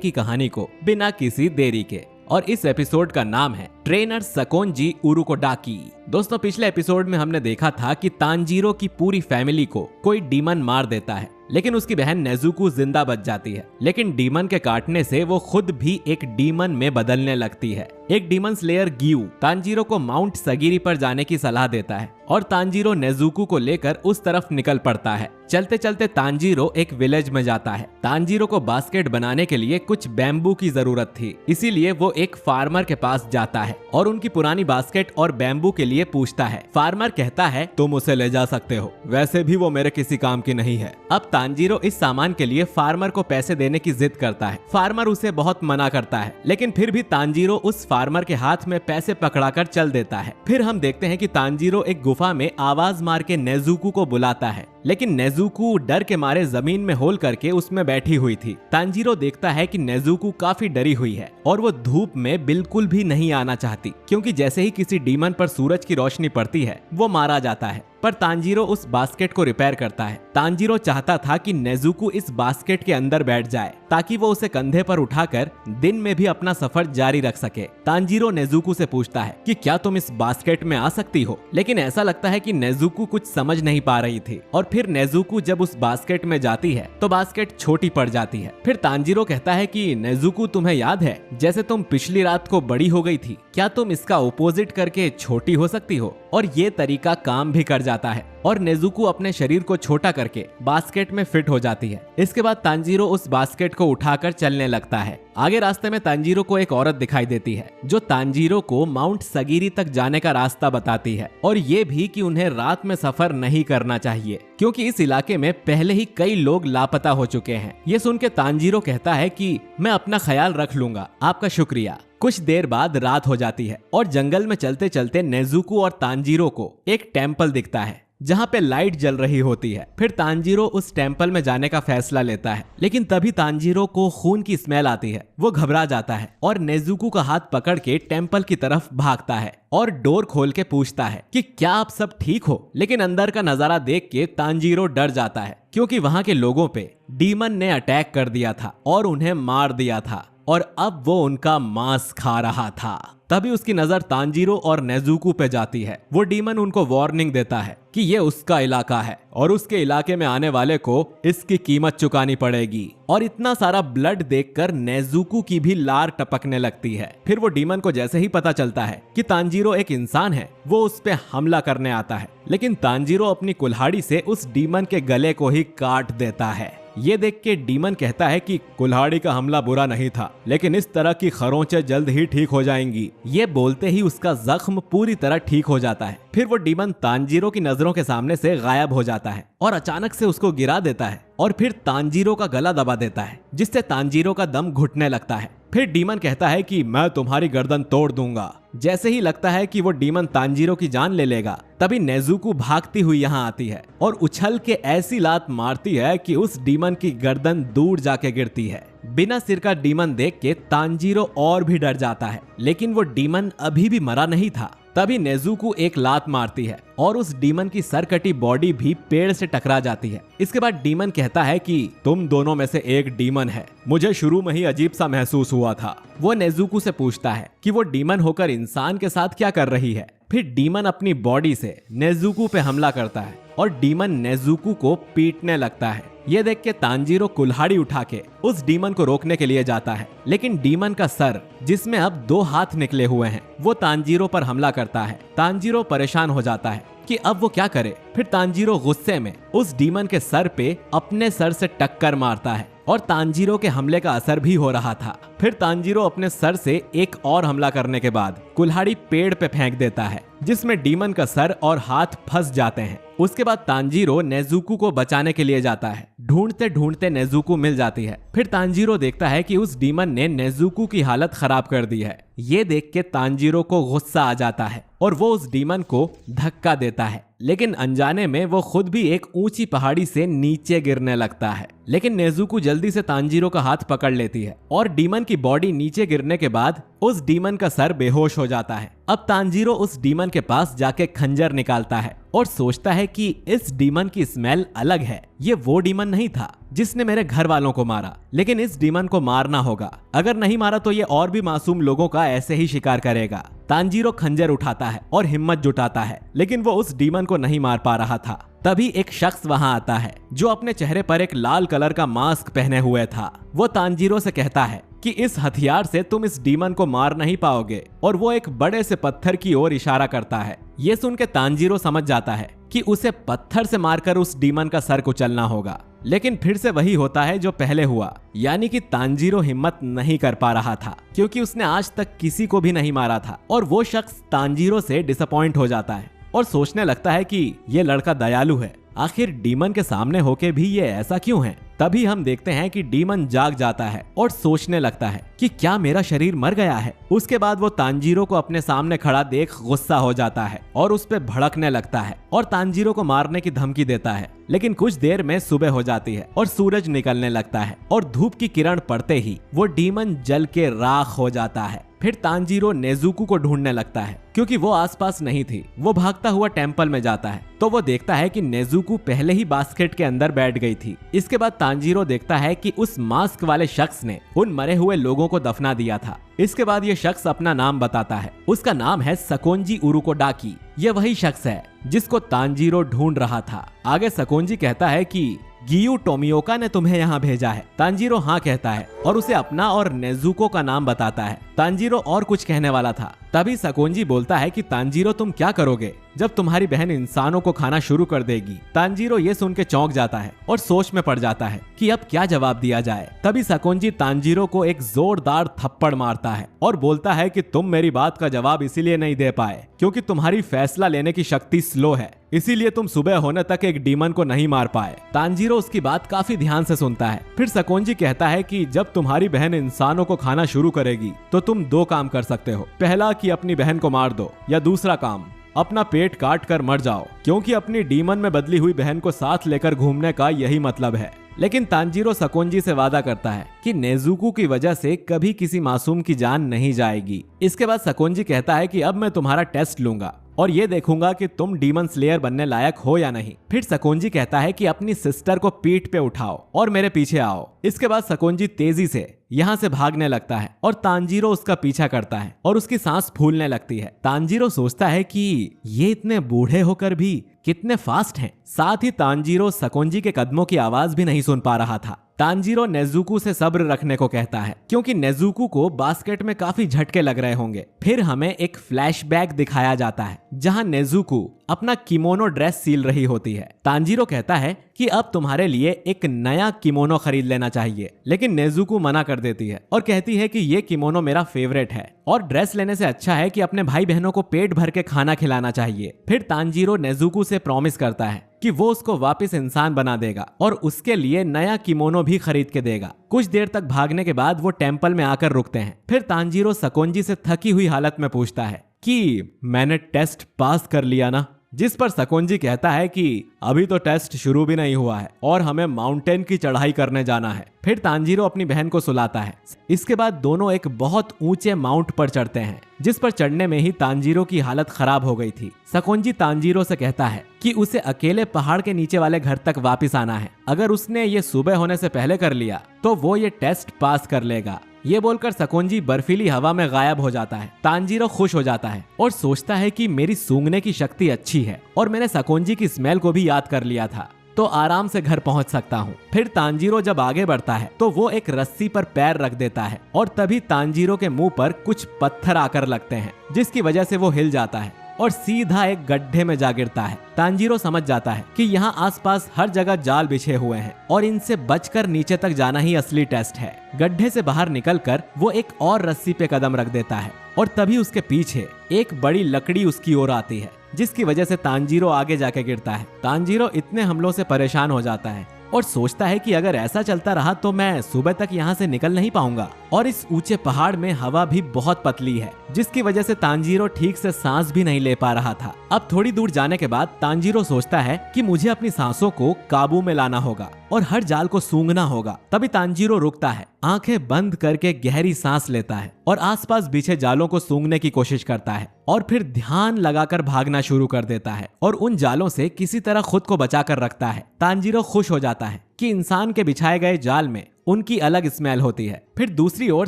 की कहानी को बिना किसी देरी के। और इस एपिसोड का नाम है ट्रेनर सकोनजी उरुकोडाकी। दोस्तों, पिछले एपिसोड में हमने देखा था कि तांजीरो की पूरी फैमिली को कोई डीमन मार देता है, लेकिन उसकी बहन नेजुको जिंदा बच जाती है। लेकिन डीमन के काटने से वो खुद भी एक डीमन में बदलने लगती है। एक डीमन स्लेयर गियू तांजीरो को माउंट सगिरी पर जाने की सलाह देता है और तांजीरो नेजुको को लेकर उस तरफ निकल पड़ता है। चलते चलते तांजीरो एक विलेज में जाता है। तांजीरो को बास्केट बनाने के लिए कुछ बैम्बू की जरूरत थी, इसीलिए वो एक फार्मर के पास जाता है और उनकी पुरानी बास्केट और बैम्बू के लिए पूछता है। फार्मर कहता है तुम उसे ले जा सकते हो, वैसे भी वो मेरे किसी काम की नहीं है। अब तांजीरो इस सामान के लिए फार्मर को पैसे देने की जिद करता है। फार्मर उसे बहुत मना करता है, लेकिन फिर भी तांजीरो उस फार्मर के हाथ में पैसे पकड़ाकर चल देता है। फिर हम देखते हैं कि तांजीरो एक गुफा में आवाज मार के नेजुको को बुलाता है, लेकिन नेजुको डर के मारे जमीन में होल करके उसमें बैठी हुई थी। तांजीरो देखता है कि नेजुको काफी डरी हुई है और वो धूप में बिल्कुल भी नहीं आना चाहती, क्योंकि जैसे ही किसी डीमन पर सूरज की रोशनी पड़ती है वो मारा जाता है। पर तांजीरो उस बास्केट को रिपेयर करता है। तांजीरो चाहता था कि नेजुको इस बास्केट के अंदर बैठ जाए ताकि वो उसे कंधे पर उठाकर दिन में भी अपना सफर जारी रख सके। तांजीरो नेजुको से पूछता है कि क्या तुम इस बास्केट में आ सकती हो, लेकिन ऐसा लगता है कि नेजुको कुछ समझ नहीं पा रही थी। और फिर नेजुको जब उस बास्केट में जाती है तो बास्केट छोटी पड़ जाती है। फिर तांजीरो कहता है कि नेजुको, तुम्हें याद है जैसे तुम पिछली रात को बड़ी हो गई थी, क्या तुम इसका ऑपोजिट करके छोटी हो सकती हो? और ये तरीका काम भी कर जाता है और नेजुको अपने शरीर को छोटा करके बास्केट में फिट हो जाती है। इसके बाद तांजीरो उस बास्केट को उठाकर चलने लगता है। आगे रास्ते में तांजीरो को एक औरत दिखाई देती है जो तांजीरो को माउंट सगिरी तक जाने का रास्ता बताती है, और ये भी कि उन्हें रात में सफर नहीं करना चाहिए क्योंकि इस इलाके में पहले ही कई लोग लापता हो चुके हैं। ये सुन के तांजीरो कहता है कि मैं अपना ख्याल रख लूंगा, आपका शुक्रिया। कुछ देर बाद रात हो जाती है और जंगल में चलते चलते नेजुको और तांजीरो को एक टेम्पल दिखता है जहाँ पे लाइट जल रही होती है। फिर तांजीरो उस टेम्पल में जाने का फैसला लेता है, लेकिन तभी तांजीरो को खून की स्मेल आती है। वो घबरा जाता है और नेजुको का हाथ पकड़ के टेम्पल की तरफ भागता है और डोर खोल के पूछता है कि क्या आप सब ठीक हो। लेकिन अंदर का नजारा देख के तांजीरो डर जाता है, क्योंकि वहाँ के लोगों पे डीमन ने अटैक कर दिया था और उन्हें मार दिया था और अब वो उनका मांस खा रहा था। तभी उसकी नजर तांजीरो और नेजुको पे जाती है। वो डीमन उनको वार्निंग देता है कि ये उसका इलाका है और उसके इलाके में आने वाले को इसकी कीमत चुकानी पड़ेगी। और इतना सारा ब्लड देखकर नेजुको की भी लार टपकने लगती है। फिर वो डीमन को जैसे ही पता चलता है कि तांजीरो एक इंसान है, वो उस पे हमला करने आता है, लेकिन तांजीरो अपनी कुल्हाड़ी से उस डीमन के गले को ही काट देता है। ये देख के डीमन कहता है कि कुल्हाड़ी का हमला बुरा नहीं था, लेकिन इस तरह की खरोंचें जल्द ही ठीक हो जाएंगी। ये बोलते ही उसका जख्म पूरी तरह ठीक हो जाता है। फिर वो डीमन तांजीरो की नजरों के सामने से गायब हो जाता है और अचानक से उसको गिरा देता है और फिर तांजीरो का गला दबा देता है, जिससे तांजीरो का दम घुटने लगता है। फिर डीमन कहता है कि मैं तुम्हारी गर्दन तोड़ दूंगा। जैसे ही लगता है कि वो डीमन तांजीरो की जान ले लेगा, तभी नेजुको भागती हुई यहाँ आती है और उछल के ऐसी लात मारती है कि उस डीमन की गर्दन दूर जाके गिरती है। बिना सिर का डीमन देख के तांजीरो और भी डर जाता है, लेकिन वो डीमन अभी भी मरा नहीं था। तभी नेजुको एक लात मारती है और उस डीमन की सरकटी बॉडी भी पेड़ से टकरा जाती है। इसके बाद डीमन कहता है कि तुम दोनों में से एक डीमन है, मुझे शुरू में ही अजीब सा महसूस हुआ था। वो नेजुको से पूछता है कि वो डीमन होकर इंसान के साथ क्या कर रही है। फिर डीमन अपनी बॉडी से नेजुको पे हमला करता है और डीमन नेजुको को पीटने लगता है। ये देख के तांजीरो कुल्हाड़ी उठा के उस डीमन को रोकने के लिए जाता है, लेकिन डीमन का सर, जिसमें अब 2 हाथ निकले हुए हैं, वो तांजीरो पर हमला करता है। तांजीरो परेशान हो जाता है कि अब वो क्या करे। फिर तांजीरो गुस्से में उस डीमन के सर पे अपने सर से टक्कर मारता है और तांजीरो के हमले का असर भी हो रहा था। फिर तांजीरो अपने सर से एक और हमला करने के बाद कुल्हाड़ी पेड़ पे फेंक देता है, जिसमें डीमन का सर और हाथ फंस जाते हैं। उसके बाद तांजीरो नेजुको को बचाने के लिए जाता है। ढूंढते ढूंढते नेजुको मिल जाती है। फिर तांजीरो देखता है कि उस डीमन ने नेजुको की हालत खराब कर दी है। ये देख के तांजीरो को गुस्सा आ जाता है और वो उस डीमन को धक्का देता है, लेकिन अनजाने में वो खुद भी एक ऊंची पहाड़ी से नीचे गिरने लगता है। लेकिन नेजुको जल्दी से तांजीरो का हाथ पकड़ लेती है और डीमन की बॉडी नीचे गिरने के बाद उस डीमन का सर बेहोश हो जाता है। अब तांजीरो उस डीमन के पास जाके खंजर निकालता है और सोचता है कि इस डीमन की स्मेल अलग है, ये वो डीमन नहीं था। जिसने मेरे घर वालों को मारा, लेकिन इस डीमन को मारना होगा। अगर नहीं मारा तो ये और भी मासूम लोगों का ऐसे ही शिकार करेगा। तांजीरो खंजर उठाता है और हिम्मत जुटाता है, लेकिन वो उस डीमन को नहीं मार पा रहा था। तभी एक शख्स वहां आता है जो अपने चेहरे पर एक लाल कलर का मास्क पहने हुए था। वो तांजीरो से कहता है कि इस हथियार से तुम इस डीमन को मार नहीं पाओगे, और वो एक बड़े से पत्थर की ओर इशारा करता है। ये सुन के तांजीरो समझ जाता है कि उसे पत्थर से मारकर उस डीमन का सर कुचलना होगा, लेकिन फिर से वही होता है जो पहले हुआ, यानी कि तांजीरो हिम्मत नहीं कर पा रहा था क्योंकि उसने आज तक किसी को भी नहीं मारा था। और वो शख्स तांजीरो से डिसअपॉइंट हो जाता है और सोचने लगता है कि ये लड़का दयालु है, आखिर डीमन के सामने होके भी ये ऐसा क्यों है। तभी हम देखते हैं कि डीमन जाग जाता है और सोचने लगता है कि क्या मेरा शरीर मर गया है। उसके बाद वो तांजीरो को अपने सामने खड़ा देख गुस्सा हो जाता है और उस पे भड़कने लगता है और तांजीरो को मारने की धमकी देता है। लेकिन कुछ देर में सुबह हो जाती है और सूरज निकलने लगता है और धूप की किरण पड़ते ही वो डीमन जल के राख हो जाता है। फिर तांजीरो नेजुको को ढूंढने लगता है क्योंकि वो आसपास नहीं थी। वो भागता हुआ टेंपल में जाता है तो वो देखता है कि नेजुको पहले ही बास्केट के अंदर बैठ गई थी। इसके बाद तांजीरो देखता है कि उस मास्क वाले शख्स ने उन मरे हुए लोगों को दफना दिया था। इसके बाद ये शख्स अपना नाम बताता है। उसका नाम है सकोंजी उरुकोडाकी। ये वही शख्स है जिसको तांजीरो ढूंढ रहा था। आगे सकोंजी कहता है कि गियू टोमियोका ने तुम्हें यहाँ भेजा है। तांजीरो हाँ कहता है और उसे अपना और नेजुको का नाम बताता है। तांजीरो और कुछ कहने वाला था, तभी सकोंजी बोलता है कि तांजीरो तुम क्या करोगे जब तुम्हारी बहन इंसानों को खाना शुरू कर देगी। तांजीरो ये सुन के चौंक जाता है और सोच में पड़ जाता है कि अब क्या जवाब दिया जाए। तभी सकोंजी तांजीरो को एक जोरदार थप्पड़ मारता है और बोलता है कि तुम मेरी बात का जवाब इसीलिए नहीं दे पाए क्योंकि तुम्हारी फैसला लेने की शक्ति स्लो है, इसीलिए तुम सुबह होने तक एक डीमन को नहीं मार पाए। तांजीरो उसकी बात काफी ध्यान से सुनता है। फिर सकोंजी कहता है कि जब तुम्हारी बहन इंसानों को खाना शुरू करेगी तो तुम दो काम कर सकते हो, पहला कि अपनी बहन को मार दो, या दूसरा काम अपना पेट काट कर मर जाओ, क्योंकि अपनी डीमन में बदली हुई बहन को साथ लेकर घूमने का यही मतलब है। लेकिन तांजीरो सकोंजी से वादा करता है कि नेजुको की वजह से कभी किसी मासूम की जान नहीं जाएगी। इसके बाद सकोंजी कहता है कि अब मैं तुम्हारा टेस्ट लूंगा और ये देखूंगा कि तुम डीमन स्लेयर बनने लायक हो या नहीं। फिर सकोंजी कहता है कि अपनी सिस्टर को पीठ पे उठाओ और मेरे पीछे आओ। इसके बाद सकोंजी तेजी से यहाँ से भागने लगता है और तांजीरो उसका पीछा करता है और उसकी सांस फूलने लगती है। तांजीरो सोचता है कि ये इतने बूढ़े होकर भी कितने फास्ट हैं। साथ ही तांजीरो सकोंजी के कदमों की आवाज भी नहीं सुन पा रहा था। तांजीरो नेजुको से सब्र रखने को कहता है क्योंकि नेजुको को बास्केट में काफी झटके लग रहे होंगे। फिर हमें एक फ्लैशबैक दिखाया जाता है जहां नेजुको अपना किमोनो ड्रेस सील रही होती है। तांजीरो कहता है कि अब तुम्हारे लिए एक नया किमोनो खरीद लेना चाहिए, लेकिन नेजुको मना कर देती है और कहती है कि ये किमोनो मेरा फेवरेट है और ड्रेस लेने से अच्छा है कि अपने भाई बहनों को पेट भर के खाना खिलाना चाहिए। फिर तांजीरो नेजुको से प्रॉमिस करता है कि वो उसको वापस इंसान बना देगा और उसके लिए नया किमोनो भी खरीद के देगा। कुछ देर तक भागने के बाद वो टेंपल में आकर रुकते हैं। फिर तांजीरो सकोंजी से थकी हुई हालत में पूछता है कि मैंने टेस्ट पास कर लिया ना, जिस पर सकोंजी कहता है कि अभी तो टेस्ट शुरू भी नहीं हुआ है और हमें माउंटेन की चढ़ाई करने जाना है। फिर तांजीरो अपनी बहन को सुलाता है। इसके बाद दोनों एक बहुत ऊंचे माउंट पर चढ़ते हैं, जिस पर चढ़ने में ही तांजीरो की हालत खराब हो गई थी। सकोंजी तांजीरो से कहता है कि उसे अकेले पहाड़ के नीचे वाले घर तक वापस आना है। अगर उसने ये सुबह होने से पहले कर लिया तो वो ये टेस्ट पास कर लेगा। ये बोलकर सकोंजी बर्फीली हवा में गायब हो जाता है। तांजीरो खुश हो जाता है और सोचता है कि मेरी सूंघने की शक्ति अच्छी है और मैंने सकोंजी की स्मेल को भी याद कर लिया था, तो आराम से घर पहुंच सकता हूँ। फिर तांजीरो जब आगे बढ़ता है तो वो एक रस्सी पर पैर रख देता है और तभी तांजीरो के मुंह पर कुछ पत्थर आकर लगते हैं, जिसकी वजह से वो हिल जाता है और सीधा एक गड्ढे में जा गिरता है। तांजीरो समझ जाता है कि यहाँ आसपास हर जगह जाल बिछे हुए हैं और इनसे बचकर नीचे तक जाना ही असली टेस्ट है। गड्ढे से बाहर निकलकर वो एक और रस्सी पे कदम रख देता है और तभी उसके पीछे एक बड़ी लकड़ी उसकी ओर आती है, जिसकी वजह से तांजीरो आगे जाके गिरता है। तांजीरो इतने हमलों से परेशान हो जाता है और सोचता है कि अगर ऐसा चलता रहा तो मैं सुबह तक यहाँ से निकल नहीं पाऊंगा और इस ऊंचे पहाड़ में हवा भी बहुत पतली है, जिसकी वजह से तांजीरो ठीक से सांस भी नहीं ले पा रहा था। अब थोड़ी दूर जाने के बाद तांजीरो सोचता है कि मुझे अपनी सांसों को काबू में लाना होगा और हर जाल को सूंघना होगा। तभी तांजीरो रुकता है, आंखें बंद करके गहरी सांस लेता है और आसपास बिछे जालों को सूंघने की कोशिश करता है और फिर ध्यान लगाकर भागना शुरू कर देता है और उन जालों से किसी तरह खुद को बचाकर रखता है। तांजीरो खुश हो जाता है कि इंसान के बिछाए गए जाल में उनकी अलग स्मेल होती है। फिर दूसरी ओर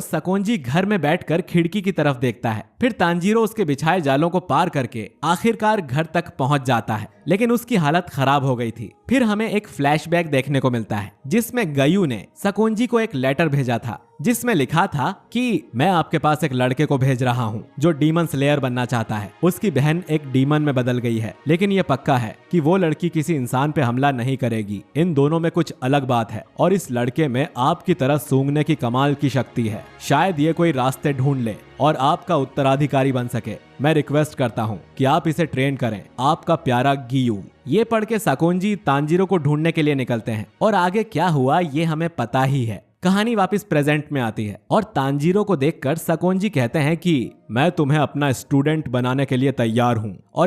सकोनजी घर में बैठकर खिड़की की तरफ देखता है। फिर तांजीरो उसके बिछाए जालों को पार करके आखिरकार घर तक पहुंच जाता है, लेकिन उसकी हालत खराब हो गई थी। फिर हमें एक फ्लैशबैक देखने को मिलता है जिसमें गयू ने सकोनजी को एक लेटर भेजा था जिसमें लिखा था कि मैं आपके पास एक लड़के को भेज रहा हूँ जो डीमन स्लेयर बनना चाहता है। उसकी बहन एक डीमन में बदल गई है, लेकिन ये पक्का है कि वो लड़की किसी इंसान पे हमला नहीं करेगी। इन दोनों में कुछ अलग बात है और इस लड़के में आपकी तरह सूंघने की कमाल की शक्ति है। शायद ये कोई रास्ते ढूंढ ले और आपका उत्तराधिकारी बन सके। मैं रिक्वेस्ट करता हूँ कि आप इसे ट्रेन करें। आपका प्यारा गियू। ये पढ़ के सकोनजी तांजीरो को ढूंढने के लिए निकलते हैं और आगे क्या हुआ ये हमें पता ही है। कहानी वापस प्रेजेंट में आती है और तांजीरो को देखकर सकोनजी कहते हैं कि मैं तुम्हें अपना स्टूडेंट बनाने के लिए तैयार हूँ और